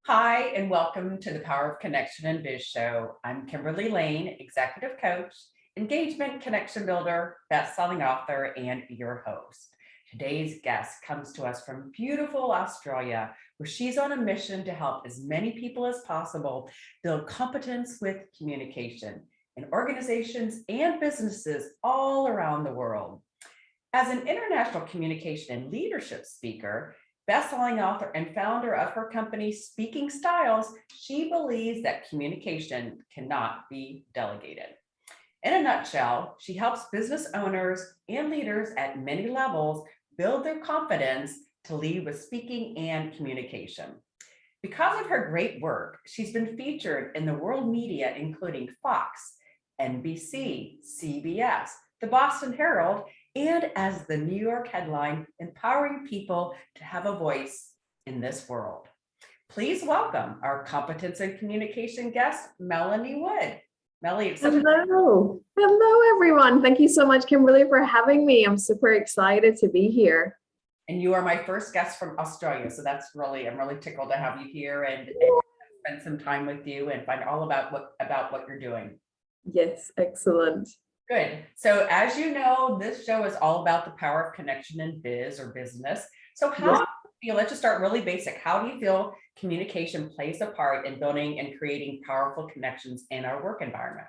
Hi, and welcome to the Power of Connection and Biz Show. I'm Kimberly Layne, executive coach, engagement connection builder, best-selling author, and your host. Today's guest comes to us from beautiful Australia, where she's on a mission to help as many people as possible build competence with communication in organizations and businesses all around the world. As an international communication and leadership speaker, best-selling author and founder of her company, Speaking Styles, she believes that communication cannot be delegated. In a nutshell, she helps business owners and leaders at many levels build their confidence to lead with speaking and communication. Because of her great work, she's been featured in the world media, including Fox, NBC, CBS, the Boston Herald, and as the New York headline, empowering people to have a voice in this world. Please welcome our competence and communication guest, Melanie Wood. Melanie, it's Hello. Hello, everyone. Thank you so much, Kimberly, for having me. I'm super excited to be here. And you are my first guest from Australia. So I'm really tickled to have you here and spend some time with you and find all about what you're doing. Yes, excellent. Good. So as you know, this show is all about the power of connection in biz or business. So let's just start really basic. How do you feel communication plays a part in building and creating powerful connections in our work environment?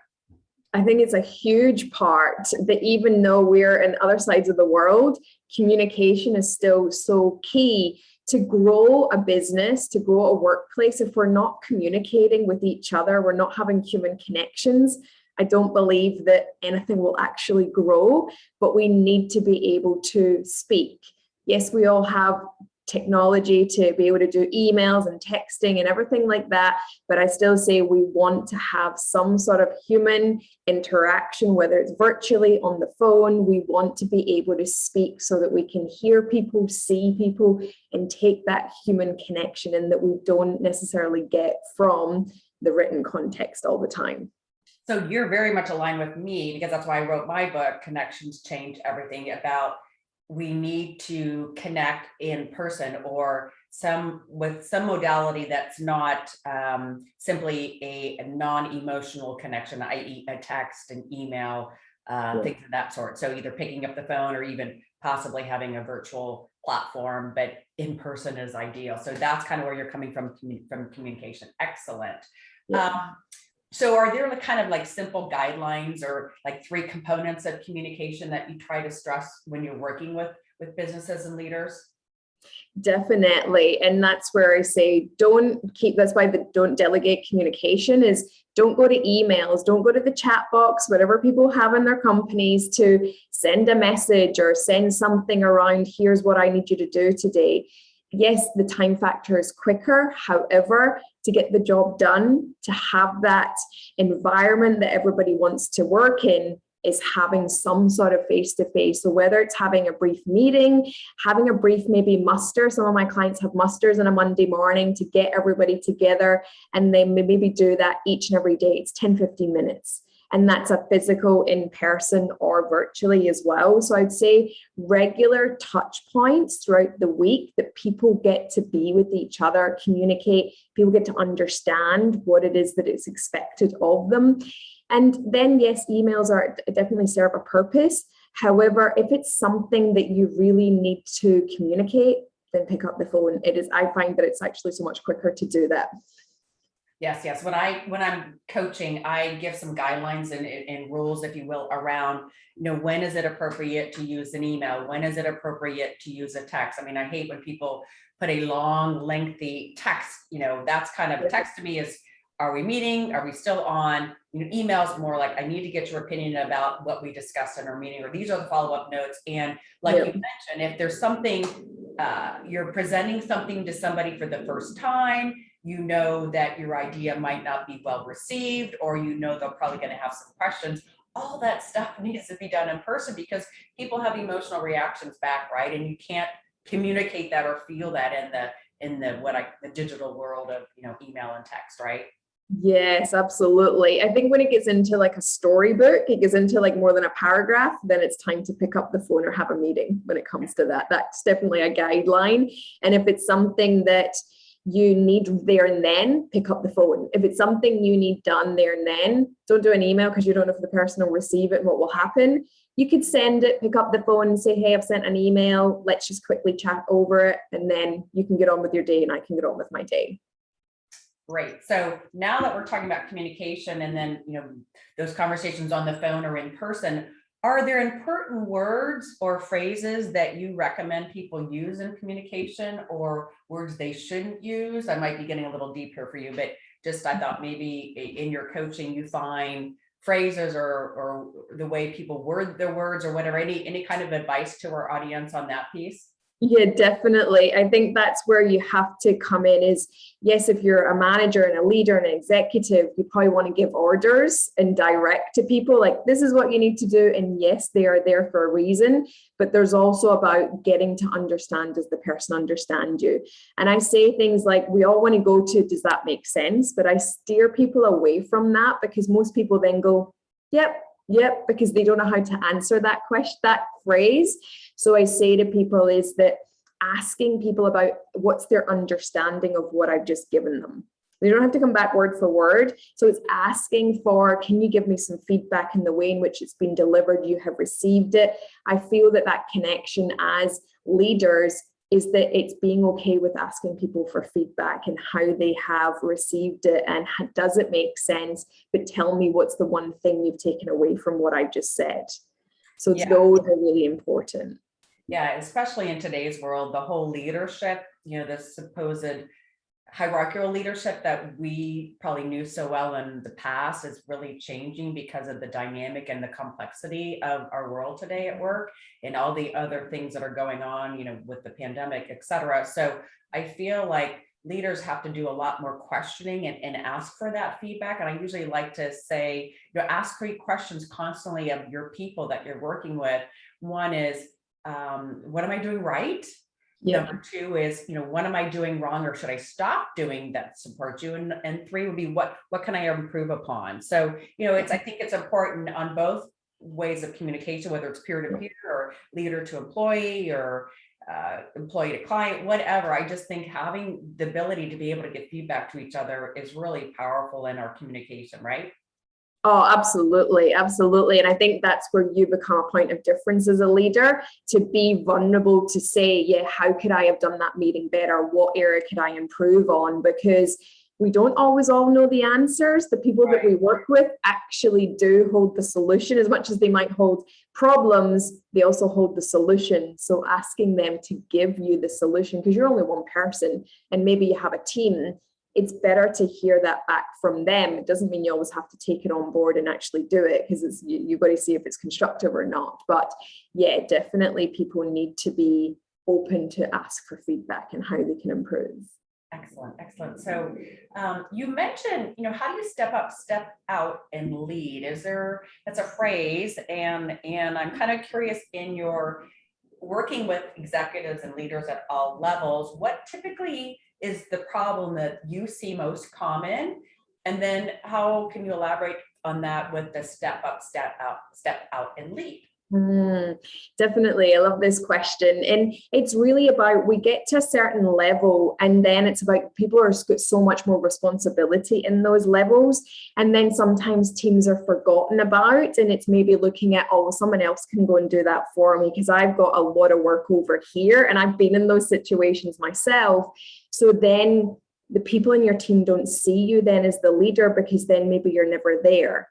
I think it's a huge part that even though we're in other sides of the world, communication is still so key to grow a business, to grow a workplace. If we're not communicating with each other, we're not having human connections, I don't believe that anything will actually grow, but we need to be able to speak. Yes, we all have technology to be able to do emails and texting and everything like that, but I still say we want to have some sort of human interaction, whether it's virtually on the phone. We want to be able to speak so that we can hear people, see people, and take that human connection in that we don't necessarily get from the written context all the time. So you're very much aligned with me, because that's why I wrote my book, Connections Change Everything, about we need to connect in person or with some modality that's not simply a non-emotional connection, i.e. a text, an email, things of that sort. So either picking up the phone or even possibly having a virtual platform, but in person is ideal. So that's kind of where you're coming from communication. Excellent. Yeah. So are there kind of like simple guidelines or like 3 components of communication that you try to stress when you're working with businesses and leaders? Definitely. And that's where I say, that's why the don't delegate communication is don't go to emails, don't go to the chat box, whatever people have in their companies to send a message or send something around, here's what I need you to do today. Yes, the time factor is quicker. However, to get the job done, to have that environment that everybody wants to work in is having some sort of face-to-face. So whether it's having a brief meeting, having a brief maybe muster. Some of my clients have musters on a Monday morning to get everybody together, and they maybe do that each and every day. It's 10, 15 minutes. And that's a physical in person or virtually as well. So I'd say regular touch points throughout the week that people get to be with each other, communicate, people get to understand what it is that is expected of them. And then, yes, emails definitely serve a purpose. However, if it's something that you really need to communicate, then pick up the phone. I find that it's actually so much quicker to do that. Yes. When I'm coaching, I give some guidelines and rules, if you will, around, when is it appropriate to use an email? When is it appropriate to use a text? I mean, I hate when people put a long, lengthy text, that's kind of text to me is, are we meeting? Are we still on? Emails more like, I need to get your opinion about what we discussed in our meeting, or these are the follow-up notes. And like you mentioned, if there's something, you're presenting something to somebody for the first time, that your idea might not be well received, or they're probably going to have some questions. All that stuff needs to be done in person because people have emotional reactions back, right? And you can't communicate that or feel that in the digital world of email and text, right? Yes, absolutely. I think when it gets into like a storybook, it gets into like more than a paragraph, then it's time to pick up the phone or have a meeting when it comes to that. That's definitely a guideline. And if it's something that you need there and then, pick up the phone. If it's something you need done there and then, don't do an email because you don't know if the person will receive it and what will happen. You could send it, pick up the phone and say, hey, I've sent an email. Let's just quickly chat over it. And then you can get on with your day and I can get on with my day. Great. So now that we're talking about communication and then, those conversations on the phone or in person, are there important words or phrases that you recommend people use in communication or words they shouldn't use? I might be getting a little deep here for you, but just I thought maybe in your coaching, you find phrases or the way people word their words or whatever, any kind of advice to our audience on that piece? Yeah, definitely. I think that's where you have to come in is, yes, if you're a manager and a leader and an executive, you probably want to give orders and direct to people like, this is what you need to do. And yes, they are there for a reason, but there's also about getting to understand, does the person understand you? And I say things like, we all want to go to, does that make sense? But I steer people away from that because most people then go, yep, because they don't know how to answer that question, that phrase. So I say to people is that asking people about what's their understanding of what I've just given them. They don't have to come back word for word. So it's asking for, can you give me some feedback in the way in which it's been delivered? You have received it. I feel that connection as leaders is that it's being okay with asking people for feedback and how they have received it and does it make sense, but tell me what's the one thing you've taken away from what I've just said. So those are really important. Yeah, especially in today's world, the whole leadership, the supposed hierarchical leadership that we probably knew so well in the past is really changing because of the dynamic and the complexity of our world today at work and all the other things that are going on, with the pandemic, et cetera. So I feel like leaders have to do a lot more questioning and ask for that feedback. And I usually like to say, ask great questions constantly of your people that you're working with. One is, what am I doing right? Yeah. Number two is, what am I doing wrong or should I stop doing that supports you? And three would be what can I improve upon? So, I think it's important on both ways of communication, whether it's peer to peer or leader to employee or employee to client, whatever. I just think having the ability to be able to get feedback to each other is really powerful in our communication, right? Oh, absolutely. Absolutely. And I think that's where you become a point of difference as a leader, to be vulnerable, to say, yeah, how could I have done that meeting better? What area could I improve on? Because we don't always all know the answers. The people that we work with actually do hold the solution. As much as they might hold problems, they also hold the solution. So asking them to give you the solution, because you're only one person and maybe you have a team, it's better to hear that back from them. It doesn't mean you always have to take it on board and actually do it, because you've got to see if it's constructive or not. But yeah, definitely people need to be open to ask for feedback and how they can improve. Excellent. So you mentioned, how do you step out and lead? That's a phrase. And I'm kind of curious, in your working with executives and leaders at all levels, what typically is the problem that you see most common? And then how can you elaborate on that with the step out and lead? Definitely. I love this question. And it's really about, we get to a certain level and then it's about people are got so much more responsibility in those levels. And then sometimes teams are forgotten about, and it's maybe looking at, oh, someone else can go and do that for me because I've got a lot of work over here. And I've been in those situations myself. So then the people in your team don't see you then as the leader, because then maybe you're never there.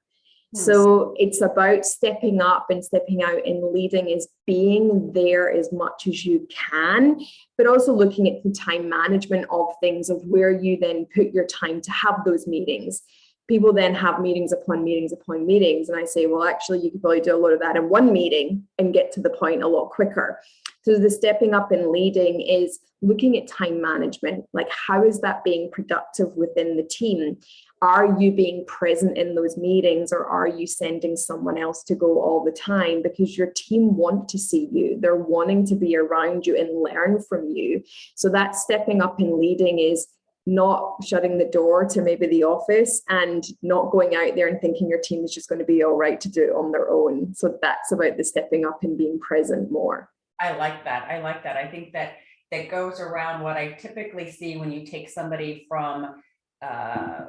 So it's about stepping up and stepping out and leading, is being there as much as you can, but also looking at the time management of things, of where you then put your time to have those meetings. People then have meetings upon meetings upon meetings. And I say, well, actually, you could probably do a lot of that in one meeting and get to the point a lot quicker. So the stepping up and leading is looking at time management. Like, how is that being productive within the team? Are you being present in those meetings, or are you sending someone else to go all the time? Because your team want to see you. They're wanting to be around you and learn from you. So that stepping up and leading is not shutting the door to maybe the office and not going out there and thinking your team is just going to be all right to do it on their own. So that's about the stepping up and being present more. I like that. I think that, that goes around what I typically see when you take somebody from,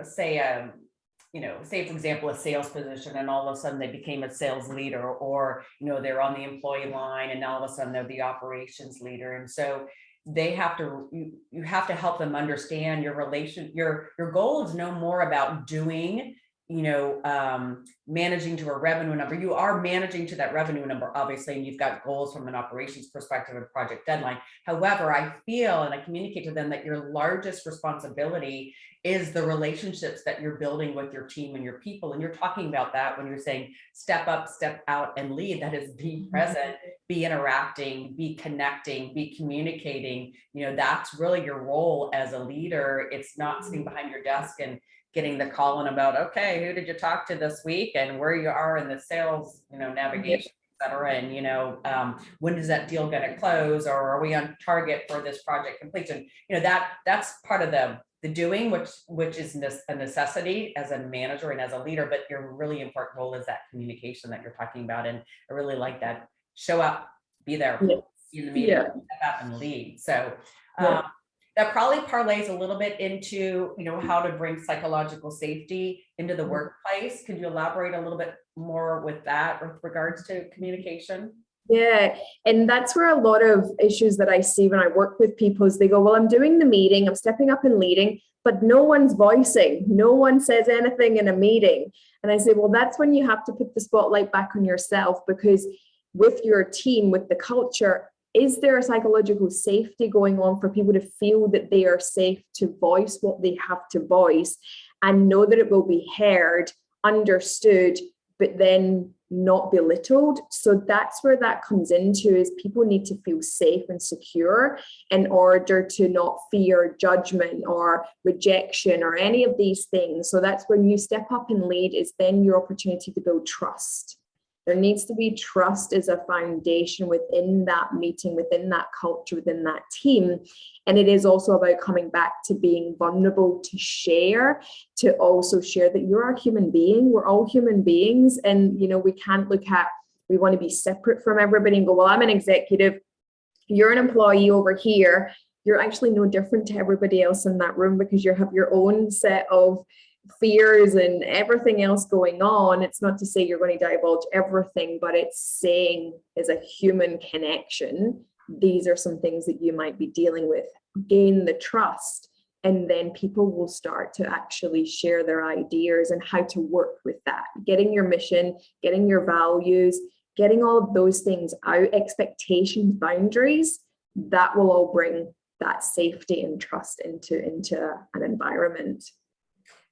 say, say for example, a sales position, and all of a sudden they became a sales leader, or, they're on the employee line and all of a sudden they're the operations leader. And so you have to help them understand your goal is no more about doing, managing to a revenue number. You are managing to that revenue number, obviously, and you've got goals from an operations perspective and project deadline. However, I feel, and I communicate to them, that your largest responsibility is the relationships that you're building with your team and your people. And you're talking about that when you're saying step up, step out, and lead. That is, be present, be interacting, be connecting, be communicating. That's really your role as a leader. It's not sitting behind your desk and getting the call in about, okay, who did you talk to this week and where you are in the sales, navigation, et cetera. And, when is that deal going to close, or are we on target for this project completion? That's part of the doing, which is a necessity as a manager and as a leader, but your really important role is that communication that you're talking about. And I really like that. Show up, be there, be in the meeting, step out and lead. So, that probably parlays a little bit into, how to bring psychological safety into the workplace. Could you elaborate a little bit more with that with regards to communication? Yeah, and that's where a lot of issues that I see when I work with people is they go, well, I'm doing the meeting, I'm stepping up and leading, but no one's voicing, no one says anything in a meeting. And I say, well, that's when you have to put the spotlight back on yourself, because with your team, with the culture, is there a psychological safety going on for people to feel that they are safe to voice what they have to voice and know that it will be heard, understood, but then not belittled? So that's where that comes into, is people need to feel safe and secure in order to not fear judgment or rejection or any of these things. So that's when you step up and lead, is then your opportunity to build trust. There needs to be trust as a foundation within that meeting, within that culture, within that team. And it is also about coming back to being vulnerable, to share, to also share that you're a human being. We're all human beings. And, we can't we want to be separate from everybody and go, well, I'm an executive, you're an employee over here. You're actually no different to everybody else in that room, because you have your own set of fears and everything else going on. It's not to say you're going to divulge everything, but it's saying, as a human connection, these are some things that you might be dealing with. Gain the trust, and then people will start to actually share their ideas and how to work with that. Getting your mission, getting your values, getting all of those things out, expectations, boundaries, that will all bring that safety and trust into an environment.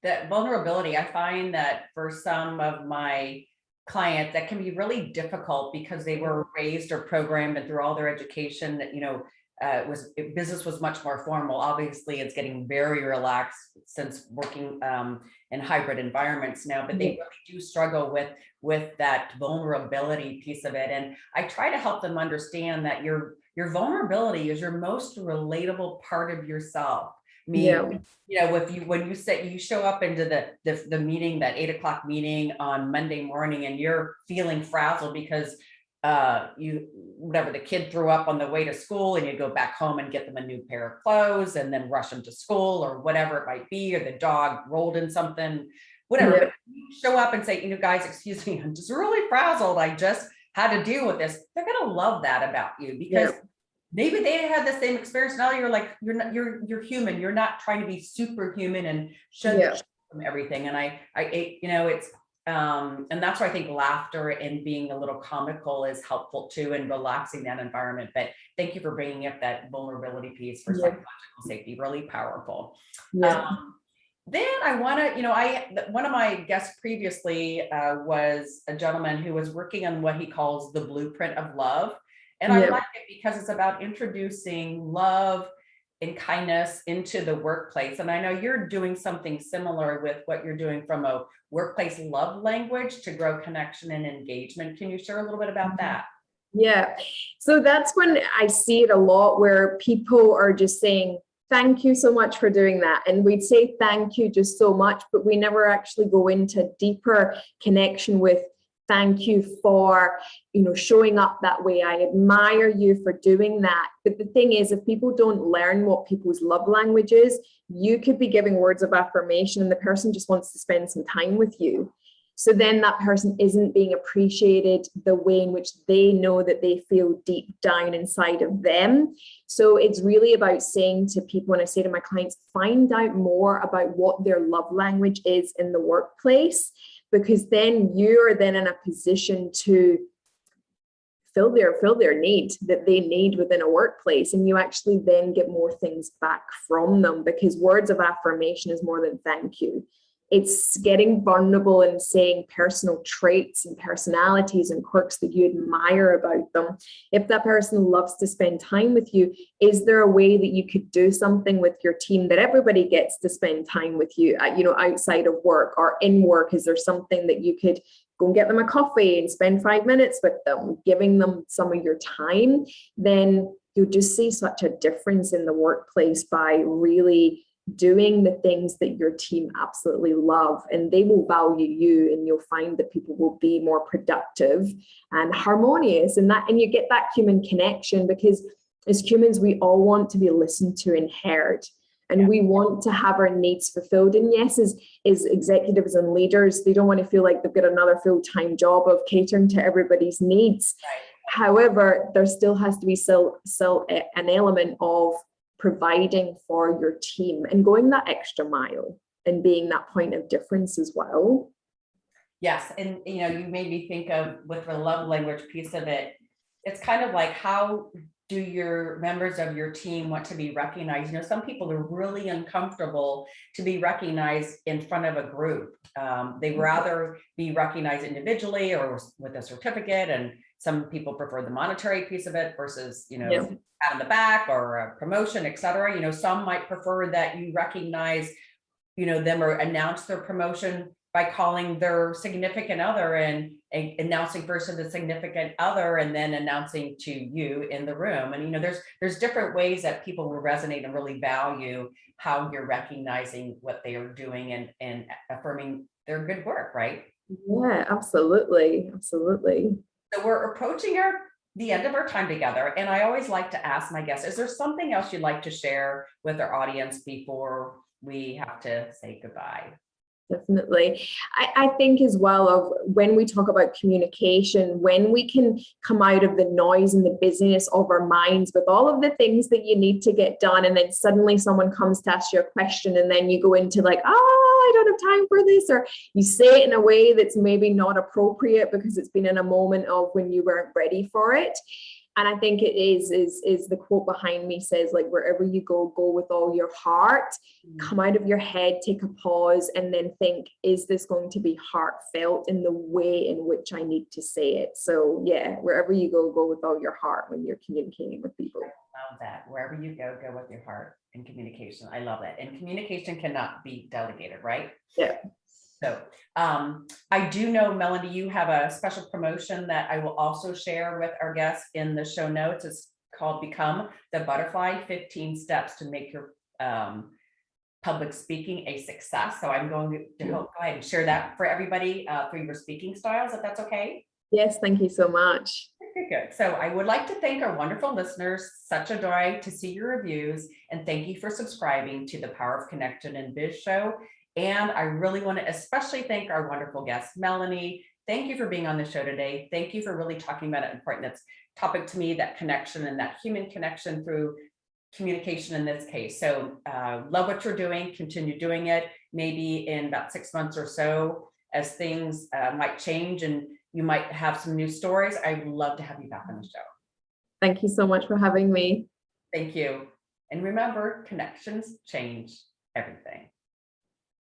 That vulnerability, I find that for some of my clients, that can be really difficult because they were raised or programmed, and through all their education that, business was much more formal. Obviously, it's getting very relaxed since working in hybrid environments now, but they really do struggle with that vulnerability piece of it. And I try to help them understand that your vulnerability is your most relatable part of yourself. When you say you show up into the meeting, that 8 o'clock meeting on Monday morning, and you're feeling frazzled because the kid threw up on the way to school, and you go back home and get them a new pair of clothes and then rush them to school, or whatever it might be, or the dog rolled in something, whatever. But you show up and say, guys, excuse me, I'm just really frazzled, I just had to deal with this. They're gonna love that about you, because maybe they had the same experience. Now you're like, you're human. You're not trying to be superhuman and should from everything. And it's and that's why I think laughter and being a little comical is helpful too, and relaxing that environment. But thank you for bringing up that vulnerability piece for psychological safety. Really powerful. Then I want to, one of my guests previously was a gentleman who was working on what he calls the blueprint of love. And I like it because it's about introducing love and kindness into the workplace. And I know you're doing something similar with what you're doing from a workplace love language to grow connection and engagement. Can you share a little bit about that? Yeah. So that's when I see it a lot, where people are just saying, thank you so much for doing that. And we'd say thank you just so much, but we never actually go into deeper connection with Thank you for, showing up that way. I admire you for doing that. But the thing is, if people don't learn what people's love language is, you could be giving words of affirmation and the person just wants to spend some time with you. So then that person isn't being appreciated the way in which they know that they feel deep down inside of them. So it's really about saying to people, and I say to my clients, find out more about what their love language is in the workplace, because then you're then in a position to fill their need that they need within a workplace. And you actually then get more things back from them, because words of affirmation is more than thank you. It's getting vulnerable and saying personal traits and personalities and quirks that you admire about them. If that person loves to spend time with you, is there a way that you could do something with your team that everybody gets to spend time with you, outside of work or in work? Is there something that you could go and get them a coffee and spend 5 minutes with them, giving them some of your time? Then you'll just see such a difference in the workplace by really doing the things that your team absolutely love, and they will value you, and you'll find that people will be more productive and harmonious, and you get that human connection, because as humans, we all want to be listened to and heard, and we want to have our needs fulfilled. And yes, as executives and leaders, they don't want to feel like they've got another full-time job of catering to everybody's needs. However, there still has to be still an element of providing for your team and going that extra mile and being that point of difference as well. Yes. And, you made me think of, with the love language piece of it, it's kind of like, how do your members of your team want to be recognized? Some people are really uncomfortable to be recognized in front of a group. They rather be recognized individually or with a certificate. And some people prefer the monetary piece of it versus, pat on the back or a promotion, et cetera. Some might prefer that you recognize, them or announce their promotion by calling their significant other and announcing first to the significant other and then announcing to you in the room. And, there's different ways that people will resonate and really value how you're recognizing what they are doing and affirming their good work, right? Yeah, absolutely. Absolutely. So we're approaching the end of our time together. And I always like to ask my guests, is there something else you'd like to share with our audience before we have to say goodbye? Definitely. I think as well of when we talk about communication, when we can come out of the noise and the busyness of our minds with all of the things that you need to get done, and then suddenly someone comes to ask you a question and then you go into like, I don't have time for this, or you say it in a way that's maybe not appropriate because it's been in a moment of when you weren't ready for it. And I think it is the quote behind me says, like, wherever you go with all your heart, come out of your head, take a pause, and then think, is this going to be heartfelt in the way in which I need to say it? So yeah, wherever you go with all your heart when you're communicating with people. I love that. Wherever you go with your heart in communication. I love that. And communication cannot be delegated, right? Yeah. So I do know, Melanie, you have a special promotion that I will also share with our guests in the show notes. It's called Become the Butterfly, 15 Steps to Make Your Public Speaking a Success. So I'm going to go ahead and share that for everybody through your speaking styles, if that's okay. Yes, thank you so much. Okay, good. So I would like to thank our wonderful listeners. Such a joy to see your reviews. And thank you for subscribing to the Power of Connection and Biz Show. And I really want to especially thank our wonderful guest, Melanie. Thank you for being on the show today. Thank you for really talking about an important topic to me, that connection and that human connection through communication in this case. So love what you're doing, continue doing it. Maybe in about 6 months or so, as things might change and you might have some new stories, I would love to have you back on the show. Thank you so much for having me. Thank you. And remember, connections change everything.